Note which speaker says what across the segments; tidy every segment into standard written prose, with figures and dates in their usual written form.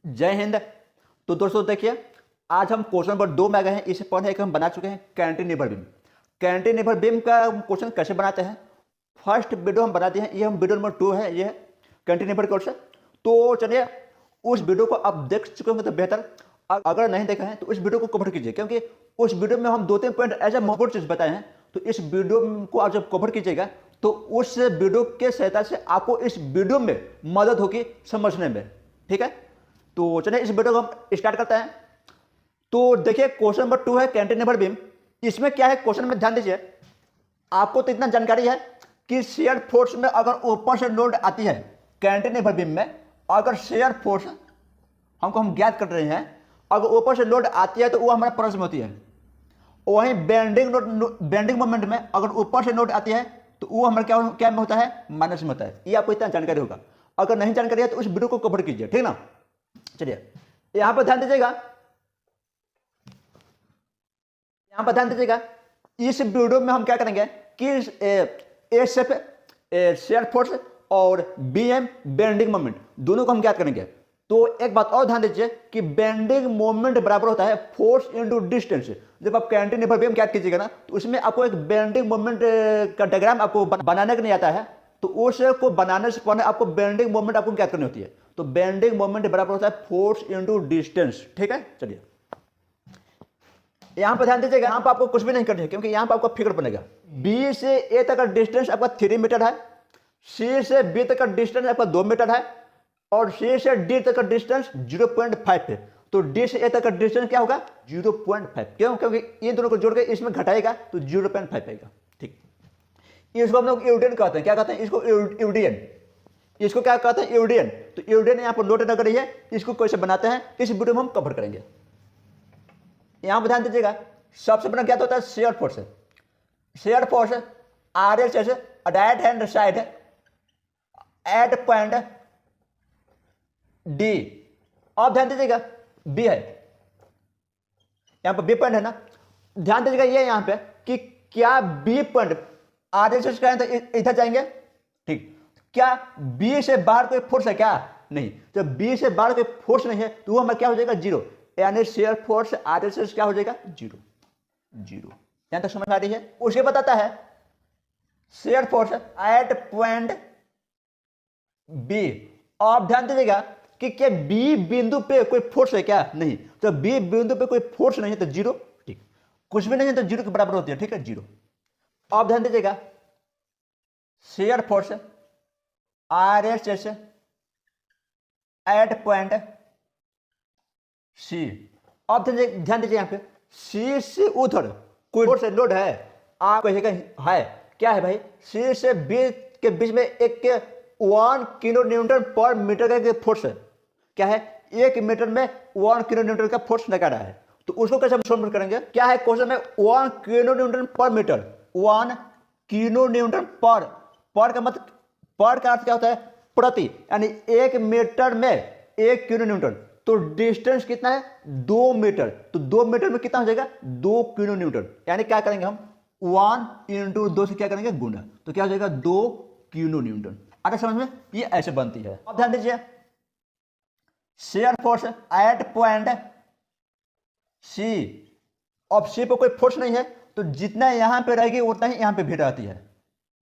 Speaker 1: जय हिंद। तो दोस्तों देखिए, आज हम क्वेश्चन नंबर 2 में आ गए हैं। इसे पढ़ने एक हम बना चुके हैं कैंटिलीवर बीम। कैंटिलीवर बीम का क्वेश्चन कैसे बनाते हैं, फर्स्ट वीडियो हम बनाते हैं। ये हम वीडियो नंबर 2 है, ये है कैंटिलीवर क्वेश्चन। तो चलिए उस वीडियो को आप देख चुके होंगे तो बेहतर, अगर नहीं देखा है तो इस वीडियो को कवर कीजिए, क्योंकि उस वीडियो में हम 2-3 पॉइंट ऐसे महत्वपूर्ण चीज बताए हैं। तो इस वीडियो को आप जब कवर कीजिएगा तो उस वीडियो के सहायता से आपको इस वीडियो में मदद होगी समझने में, ठीक है। तो चलिए इस वीडियो को हम स्टार्ट करते हैं। तो देखिए क्वेश्चन नंबर 2 है कैंटिलीवर बीम। इसमें क्या है, क्वेश्चन में ध्यान दीजिए। आपको तो इतना जानकारी है कि शेयर फोर्स में अगर ऊपर से लोड आती है कैंटिलीवर बीम में, अगर शेयर फोर्स हम ज्ञात कर रहे हैं, अगर ऊपर से लोड आती है तो वो हमारा प्लस में होती है। वहीं बेंडिंग मोमेंट में अगर ऊपर से लोड आती है तो वो हमारा क्या में होता है, माइनस में होता है। ये आपको इतना जानकारी होगा। अगर नहीं जानकारी है तो उस वीडियो को कवर कीजिए, ठीक ना। चलिए यहां पर ध्यान दीजिएगा, इस वीडियो में हम क्या करेंगे कि शेयर फोर्स और बीएम बेंडिंग मोमेंट दोनों को हम क्या करेंगे। तो एक बात और ध्यान दीजिए कि बेंडिंग मोमेंट बराबर होता है फोर्स इनटू डिस्टेंस। जब आप कैंटिलीवर बीम क्या कीजिएगा ना, तो उसमें आपको एक बेंडिंग मोमेंट का डायग्राम आपको बनाने का नहीं आता है, तो उसको बनाने से पहले आपको बेंडिंग मोमेंट आपको क्या करनी होती है। तो बेंडिंग मोमेंट बराबर होता है फोर्स इनटू डिस्टेंस, ठीक है। चलिए यहां पर ध्यान दीजिएगा, यहां पर आपको कुछ भी नहीं करना है, क्योंकि यहां पर आपको फिगर बनेगा। बी से ए तक का डिस्टेंस आपका 3 मीटर है, सी से बी तक का डिस्टेंस आपका 2 मीटर है, और सी से डी तक का डिस्टेंस 0.5 है। तो डी से ए तक का डिस्टेंस क्या होगा, 0.5। क्यों, क्योंकि इन दोनों को जोड़ के इसमें घटाएगा तो 0.5 आएगा, ठीक। इसको हम लोग यूडियन कहते हैं। क्या कहते हैं इसको, यूडियन। इसको क्या कहते हैं, यूडियन। तो यूडियन यहाँ पर नोट न करिए, इसको कैसे बनाते हैं इस वीडियो में हम कवर करेंगे। यहां पर ध्यान दीजिएगा, सबसे बड़ा क्या होता है, shear force. Shear force R S S right hand side at point D. अब ध्यान दीजिएगा बी है, यहां पर बी पॉइंट है ना। ध्यान दीजिएगा ये यहां पे कि क्या B point R S S का तो इधर जाएंगे, ठीक। क्या बी से बाहर कोई फोर्स है क्या, नहीं। जब बी से बाहर कोई फोर्स नहीं है तो वो हमारा क्या हो जाएगा, 0। यानी share force R S S क्या हो जाएगा, 0। यहां तक समझ में आ रही है। उसे बताता है shear force at point B. आप ध्यान दीजिएगा कि क्या बी बिंदु पे कोई फोर्स है क्या, नहीं। तो बी बिंदु पे कोई फोर्स नहीं है तो 0, ठीक। कुछ भी नहीं है तो 0 के बराबर होती है, ठीक है, 0। आप ध्यान दीजिएगा shear force R S S at point C. अब ध्यान दीजिए यहां पे सी से उधर कोई फोर्स लोड है, आप कहिएगा है, क्या है भाई, सी से बी के बीच में एक 1 किलो न्यूटन पर मीटर का फोर्स है। क्या है, 1 मीटर में 1 किलो न्यूटन का फोर्स लगा रहा है। तो उसको कैसे हम सॉल्व करेंगे, क्या है क्वेश्चन में, 1 किलो न्यूटन पर मीटर, 1 किलो न्यूटन पर का मतलब, पर का अर्थ क्या होता है, प्रति। यानी 1 मीटर में 1 किलो न्यूटन। तो डिस्टेंस कितना है, 2 मीटर। तो 2 मीटर में कितना हो जाएगा, 2 किलो न्यूटन। यानी क्या करेंगे हम, 1 इंटू 2 से क्या करेंगे, गुना। तो क्या हो जाएगा, 2 किलो न्यूटन। आगे समझ में, ये ऐसे बनती है। अब ध्यान दीजिए shear force at point C. अब सी पे कोई फोर्स नहीं है तो जितना यहां पे रहेगी उतना ही यहां पे भी रहती है।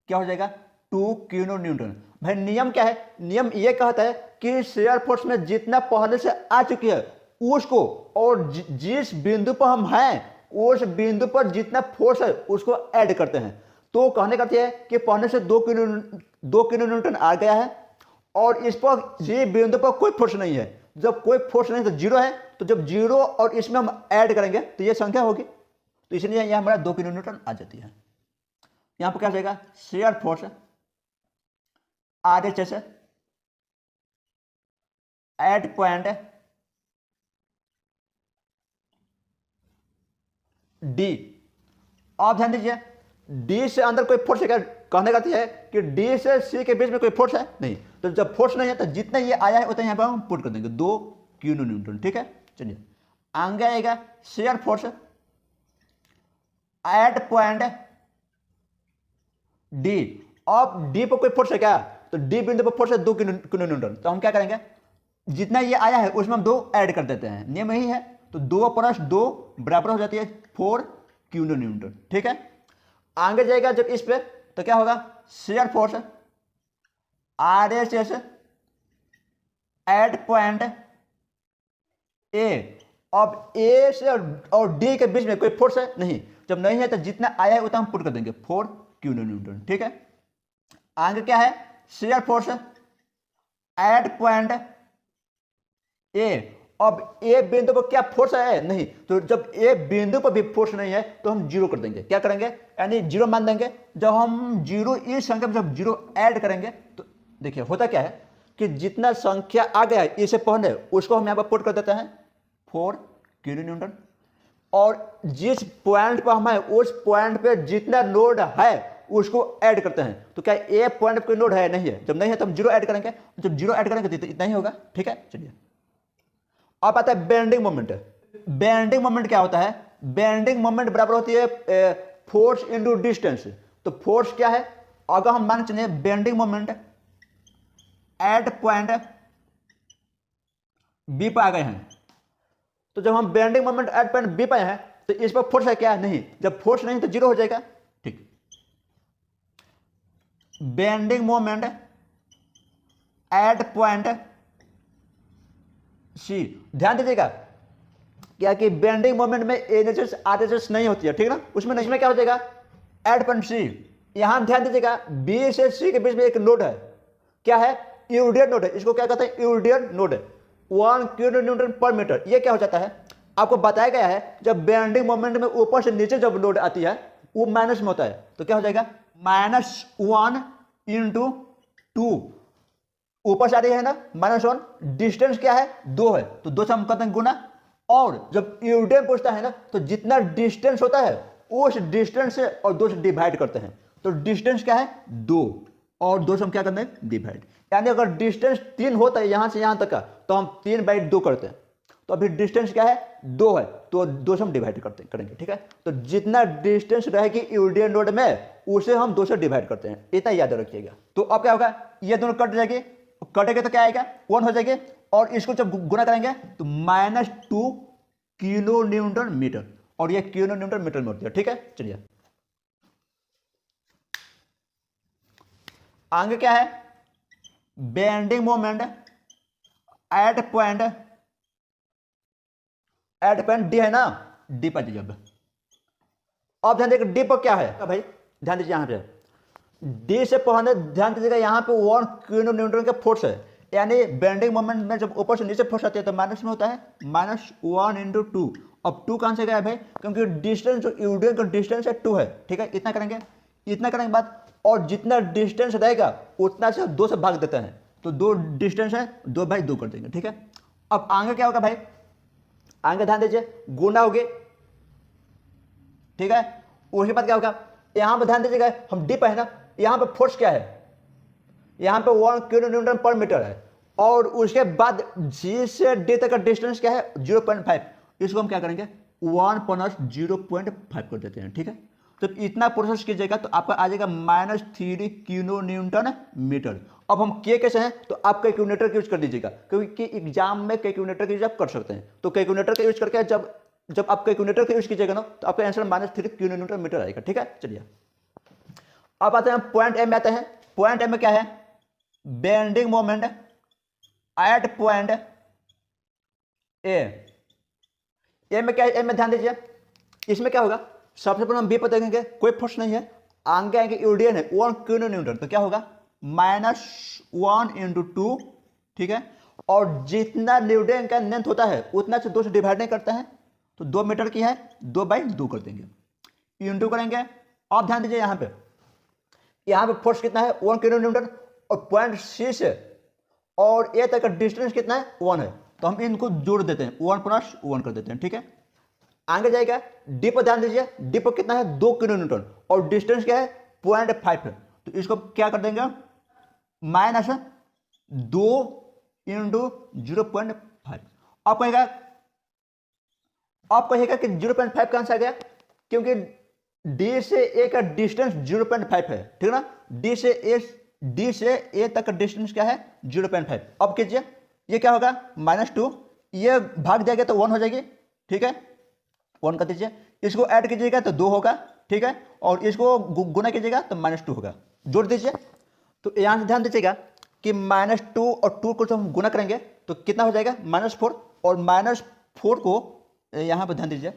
Speaker 1: क्या हो जाएगा, 2 किलो न्यूटन। भाई नियम क्या है, नियम ये कहता है कि शेयर फोर्स में जितना पहले से आ चुकी है उसको, और जिस बिंदु पर हम हैं उस बिंदु पर जितना फोर्स है उसको ऐड करते हैं। तो कहने का है कि पहले से 2 किलो न्यूटन आ गया है, और इस पर जी बिंदु पर कोई फोर्स नहीं है। जब कोई फोर्स नहीं तो 0 है, तो जब 0 और इसमें हम ऐड करेंगे तो ये संख्या होगी। तो इसलिए यहां हमारा 2 किलो न्यूटन आ जाती है। यहां पर क्या हो जाएगा, shear force R H S at point D. आप ध्यान दीजिए डी से अंदर कोई फोर्स है क्या, कहने का है कि डी से सी के बीच में कोई फोर्स है, नहीं। तो जब फोर्स नहीं है तो जितना ये आया है उतना यहां पर हम पुट कर देंगे, 2 किलो न्यूटन, ठीक है। चलिए आगे आएगा share force at point D. अब डी पर कोई फोर्स है क्या, तो डी बिंदु पर फोर्स है 2 किलो न्यूटन। तो हम क्या करेंगे, जितना ये आया है उसमें हम 2 ऐड कर देते हैं, नियम यही है। तो 2 प्लस 2 बराबर हो जाती है 4 किलो न्यूटन, ठीक है। आगे जाएगा जब इस पे तो क्या होगा, shear force RSS at point A. अब ए से और डी के बीच में कोई फोर्स है नहीं, जब नहीं है तो जितना आया है उतना हम पुट कर देंगे 4 किलो न्यूटन, ठीक है। आगे क्या है, shear force at point A. अब ए बिंदु पर क्या फोर्स है नहीं, तो जब ए बिंदु पर भी फोर्स नहीं है तो हम जीरो कर देंगे। क्या करेंगे, यानी जीरो मान देंगे। जब हम जीरो इस संख्या में जब जीरो ऐड करेंगे तो देखिए होता क्या है कि जितना संख्या आ गया है इससे पहले उसको हम यहाँ पर पुट कर देते हैं 4 किलो न्यूटन, और जिस पॉइंट पर हम है उस पॉइंट पे जितना लोड है उसको ऐड करते हैं। तो क्या ए पॉइंट पे कोई लोड है नहीं है, जब नहीं है तो हम जीरो ऐड करेंगे, जब जीरो ऐड करेंगे तो इतना ही होगा, ठीक है। चलिए अब आता है बेंडिंग मोमेंट। बेंडिंग मोमेंट क्या होता है, बेंडिंग मोमेंट बराबर होती है फोर्स इनटू डिस्टेंस। तो फोर्स क्या है, अगर हम मान चलिए bending moment at point B पर आ गए हैं, तो जब हम bending moment at point B पर हैं तो इस पर फोर्स है क्या, नहीं। जब फोर्स नहीं तो जीरो हो जाएगा, ठीक। Bending moment at point C, ध्यान दीजिएगा क्या कि बेंडिंग मोमेंट में एनएचएस आरएचएस नहीं होती है, ठीक ना। उसमें नहीं, में क्या हो जाएगा एट पॉइंट सी। यहां ध्यान दीजिएगा बी से सी के बीच में एक नोड है, क्या है, यूडियन नोड है। इसको क्या कहते हैं, यूडियन नोड है। 1 किलो न्यूटन पर मीटर। ये क्या हो जाता है, आपको बताया गया है जब बेंडिंग मोमेंट में ऊपर से नीचे जब लोड आती है वो माइनस में होता है, तो क्या हो जाएगा -1 इंटू 2। ऊपर से आ रही है ना -1, डिस्टेंस क्या है 2 है, तो 2 से हम करते हैं गुना। और जब यूडियन पूछता है ना तो जितना डिस्टेंस होता है उस डिस्टेंस से और 2 से डिवाइड करते हैं। तो डिस्टेंस क्या है 2 और 2 से हम क्या करते हैं डिवाइड। यानी अगर डिस्टेंस 3 होता है यहां से यहां तक का तो हम 3/2 करते हैं। तो अभी डिस्टेंस क्या है 2 है, तो 2 से हम डिवाइड करेंगे, ठीक है। तो जितना डिस्टेंस रहेगी यूडियन नोड में उसे हम 2 से डिवाइड करते हैं, इतना याद रखिएगा। तो अब क्या होगा, ये दोनों कट जाएगी, कटेंगे तो क्या आएगा 1 हो जाएगी, और इसको जब गुना करेंगे तो -2 किलो न्यूटन मीटर, और ये किलो न्यूटन मीटर में होती है, ठीक है। चलिए आगे क्या है, bending moment at point D है ना, डी पर जाइए। अब ध्यान दीजिए डी पर क्या है भाई, ध्यान दीजिए यहां पे डी से पहले ध्यान दीजिएगा यहां पे 1 किलो न्यूटन का फोर्स है। यानी बेंडिंग मोमेंट में जब ऊपर से नीचे फोर्स आती है तो माइनस में होता है -1 इंटू 2। अब 2 कहां से गया है भाई, क्योंकि डिस्टेंस जो यूडियन का डिस्टेंस है 2 है, ठीक है। इतना करेंगे, इतना करने के बाद और जितना डिस्टेंस रहेगा उतना से 2 से भाग देते हैं, तो 2 डिस्टेंस है 2/2 कर देंगे, ठीक है। अब आगे क्या होगा भाई, आगे ध्यान दीजिए गुना होगी, ठीक है। उसके बाद क्या होगा, यहां पर ध्यान दीजिएगा हम डी पर है ना, यहां पर फोर्स क्या है, यहां पर 1 किलो न्यूटन पर मीटर है, और उसके बाद जी से डी तक का डिस्टेंस क्या है 0.5। इसको हम क्या करेंगे 1 + 0.5 कर देते हैं, ठीक है। तो इतना प्रोसेस कीजिएगा तो आपका आ जाएगा -3 किलो न्यूटन मीटर। अब हम के कैसे हैं, तो आप कैलकुलेटर का यूज कर दीजिएगा, क्योंकि एग्जाम में कैलकुलेटर का यूज आप कर सकते हैं। तो कैलकुलेटर का यूज करके जब आप कैलकुलेटर का यूज कीजिएगा ना तो आपका आंसर -3 किलो न्यूटन मीटर आएगा, ठीक है। चलिए अब आते हैं पॉइंट ए में आते हैं। पॉइंट ए में क्या है, बेंडिंग मोमेंट एट पॉइंट ए में क्या है, ए में ध्यान दीजिए इसमें क्या होगा, सबसे पहले हम बी पर देखेंगे, कोई फोर्स नहीं है, आगे आएंगे यूडियन है 1 किलो न्यूटन, तो क्या होगा -1 इंटू 2, ठीक है। और जितना न्यूटन का लेंथ होता है उतना से 2 से डिवाइड नहीं करते हैं, तो 2 मीटर की है 2/2 कर देंगे, इंटू करेंगे। अब ध्यान दीजिए यहाँ पे फोर्स कितना है 1 किलो न्यूटन, और पॉइंट सी से और ए तक का डिस्टेंस कितना है 1 है, तो हम इनको जोड़ देते हैं 1 + 1 कर देते हैं, ठीक है। आगे जाएगा डी पर, ध्यान दीजिए डी पर कितना है 2 किलो न्यूटन, और डिस्टेंस क्या है 0.5 है, तो इसको क्या कर देंगे -2 इंटू 0.5। आप कहेगा कि 0.5 कहां से आ गया, क्योंकि डी से ए का डिस्टेंस 0.5 है, ठीक है ना। डी से ए तक का डिस्टेंस क्या है 0.5। अब कीजिए ये क्या होगा -2, ये भाग जाएगा तो 1 हो जाएगी, ठीक है, 1 कर दीजिए। इसको ऐड कीजिएगा तो 2 होगा, ठीक है, और इसको गुना कीजिएगा तो -2 होगा, जोड़ दीजिए। तो यहाँ से ध्यान दीजिएगा कि -2 और 2 को जब हम गुना करेंगे तो कितना हो जाएगा -4, और -4 को यहाँ पर ध्यान दीजिए,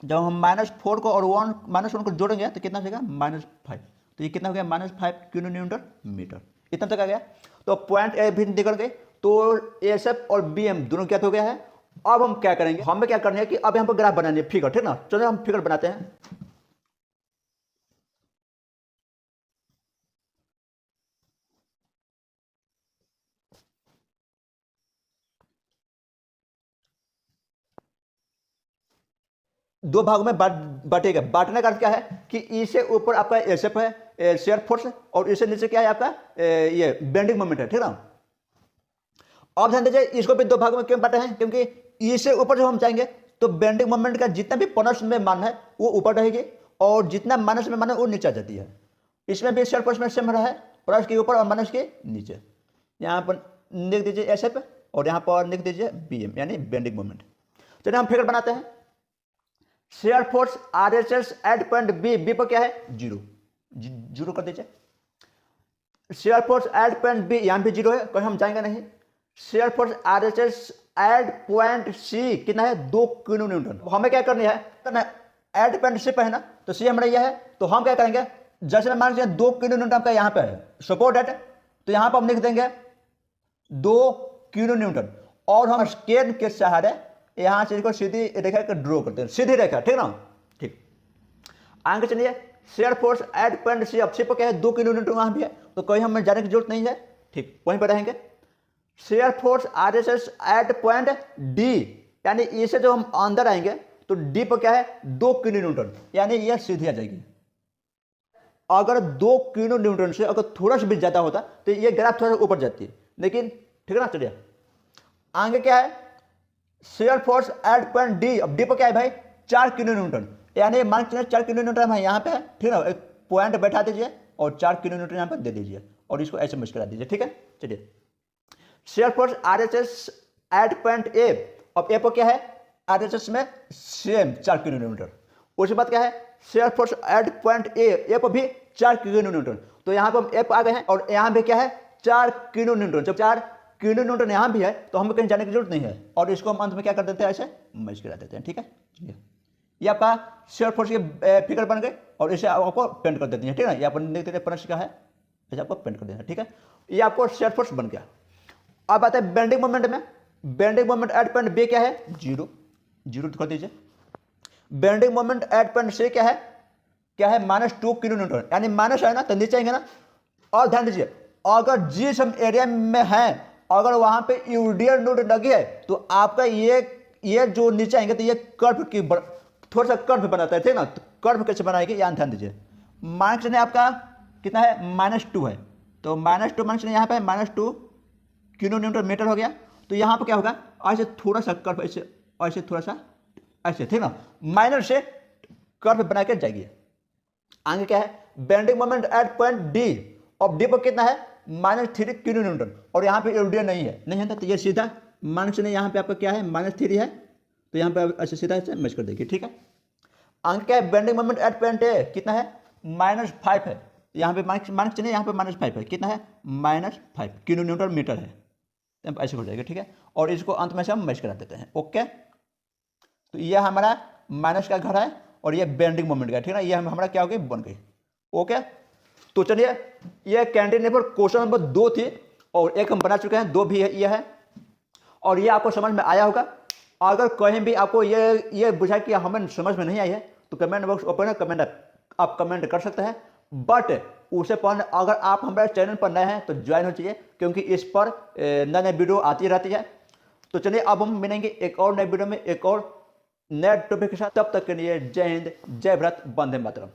Speaker 1: जब हम -4 को और -1 को जोड़ेंगे तो कितना हो जाएगा -5, तो ये कितना हो गया -5 किलो न्यूटन मीटर, इतना तक आ गया। तो पॉइंट ए भी निकल गए, तो एसएफ और बीएम दोनों क्या हो गया है। अब हम क्या करेंगे, हमें क्या करना है कि अब यहाँ पर ग्राफ बनानी है, फिगर, ठीक ना। चलो हम फिगर बनाते हैं। दो भागों में बांटेगा। बांटने का अर्थ क्या है कि ई से ऊपर आपका एसएफ है, शेयर फोर्स, और इससे नीचे क्या है आपका ये बेंडिंग मोमेंट है, ठीक ना। अब ध्यान दीजिए, इसको भी दो भागों में क्यों बांटे हैं, क्योंकि ई से ऊपर जब हम जाएंगे तो बेंडिंग मोमेंट का जितना भी प्लस में मान है वो ऊपर रहेगी, और जितना माइनस में मान है वो नीचे आ जाती है। इसमें भी शेयर फोर्स में सेम रहा है, प्लस के ऊपर और माइनस के नीचे। यहाँ पर लिख दीजिए एसएफ और यहाँ पर लिख दीजिए बीएम, यानी बेंडिंग मोमेंट। चलिए हम फिगर बनाते हैं। Shear force RHS at point B, B पर क्या है 0, 0 कर दीजिए। Shear force at point B, यहां भी 0 है, कहीं हम जाएंगे नहीं। Shear force RHS at point C कितना है 2 किलो न्यूटन। हमें क्या करनी है, एट पॉइंट सी पे है ना, तो सी हमारा यह है, तो हम क्या करेंगे, जैसे मान लीजिए 2 किलो न्यूटन का यहाँ पे है सपोर्ट है, तो यहाँ पर हम लिख देंगे 2 किलो न्यूटन, और हम स्केल के सहारे यहां से इसको सीधी रेखा का ड्रॉ करते हैं, सीधी रेखा, ठीक ना। ठीक, आगे चलिए। Shear force at point C, अब सी पर क्या है 2 किलो न्यूटन, वहां भी है, तो कहीं हमें जाने की जरूरत नहीं है, ठीक, वहीं पर रहेंगे। Shear force RHS at point D, यानी ई से जो हम अंदर आएंगे तो डी पर क्या है 2 किलो न्यूटन, यानी यह सीधी आ जाएगी। अगर 2 किलो न्यूटन से अगर थोड़ा सा भी ज्यादा होता तो ये ग्राफ थोड़ा ऊपर जाती है, लेकिन ठीक है ना। चलिए आगे क्या है, shear force at point D, अब डी पर क्या है भाई 4 किलो न्यूटन, यानी मान के चलिए 4 किलो न्यूटन है यहाँ पे है, ठीक है, एक पॉइंट बैठा दीजिए और 4 किलो न्यूटन यहाँ पर दे दीजिए और इसको ऐसे मश करा दीजिए, ठीक है। चलिए shear force RHS at point A, अब ए पर क्या है आरएचएस में सेम 4 किलो न्यूटन। उसके बाद क्या है शेयर फोर्स एट पॉइंट ए पर भी 4 किलो न्यूटन, तो यहाँ पर हम ए पर आ गए हैं और यहाँ पे क्या है 4 किलो न्यूटन। जब 4 किलो न्यूटन यहाँ भी है तो हमें कहीं जाने की जरूरत नहीं है, और इसको हम अंत में क्या कर देते हैं ऐसे मैच करा देते हैं, ठीक है। चलिए ये आपका शेयर फोर्स के फिगर बन गए, और इसे आपको पेंट कर देते हैं, ठीक है। ये अपन देख देते का है, ऐसे आपको पेंट कर देना, ठीक है। ये आपको शेयर फोर्स बन गया। अब आता है बेंडिंग मोमेंट में। Bending moment at point B क्या है 0, 0 कर दीजिए। Bending moment at point C क्या है -2 किलो न्यूटन, यानी माइनस है ना तो नीचे आएंगे ना। और ध्यान दीजिए, अगर जिस हम एरिया में है अगर वहां पे यूडियल नोड लगी है तो आपका ये जो नीचे आएंगे तो ये कर्व की थोड़ा सा कर्व बनाता है, ठीक ना। तो कर्व कैसे बनाएंगे यहाँ ध्यान दीजिए। माइनस ने आपका कितना है -2 है, तो -2 माइनस यहाँ पे -2 किलो न्यूटन मीटर हो गया। तो यहाँ पर क्या होगा ऐसे थोड़ा सा कर्व ऐसे थोड़ा सा ऐसे, ठीक ना, माइनर से कर्व बना के जाएगी। आगे क्या है bending moment at point D, और डी पर कितना है -3 किलो न्यूटन, और यहाँ पे यूडियल नहीं है तो ये सीधा माइनस ने यहाँ पे आपका क्या है -3 है, तो यहाँ पे ऐसे सीधा ऐसे मैच कर देगी, ठीक है। आगे क्या है बेंडिंग मोमेंट एट पॉइंट ए कितना है -5 है, यहाँ पे माइनस चलिए यहाँ पे -5 है, कितना है -5 किलो न्यूटन मीटर है, ऐसे हो जाएगा, ठीक है। और इसको अंत में से हम मैच करा देते हैं, ओके। तो ये हमारा माइनस का घर है और ये बेंडिंग मोमेंट का, ठीक है। ये हमारा क्या हो गई बन गई, ओके। तो चलिए ये कैंटिलीवर क्वेश्चन नंबर 2 थी, और एक हम बना चुके हैं, 2 भी है ये है, और ये आपको समझ में आया होगा। अगर कहीं भी आपको ये बुझा कि हमें समझ में नहीं आई है तो कमेंट बॉक्स ओपन है, आप कमेंट कर सकते हैं। बट उससे पहले अगर आप हमारे चैनल पर नए हैं तो ज्वाइन हो चाहिए, क्योंकि इस पर नए नए वीडियो आती रहती है। तो चलिए अब हम मिलेंगे एक और नए वीडियो में एक और नए टॉपिक के साथ, तब तक के लिए जय हिंद, जय भारत, वंदे मातरम।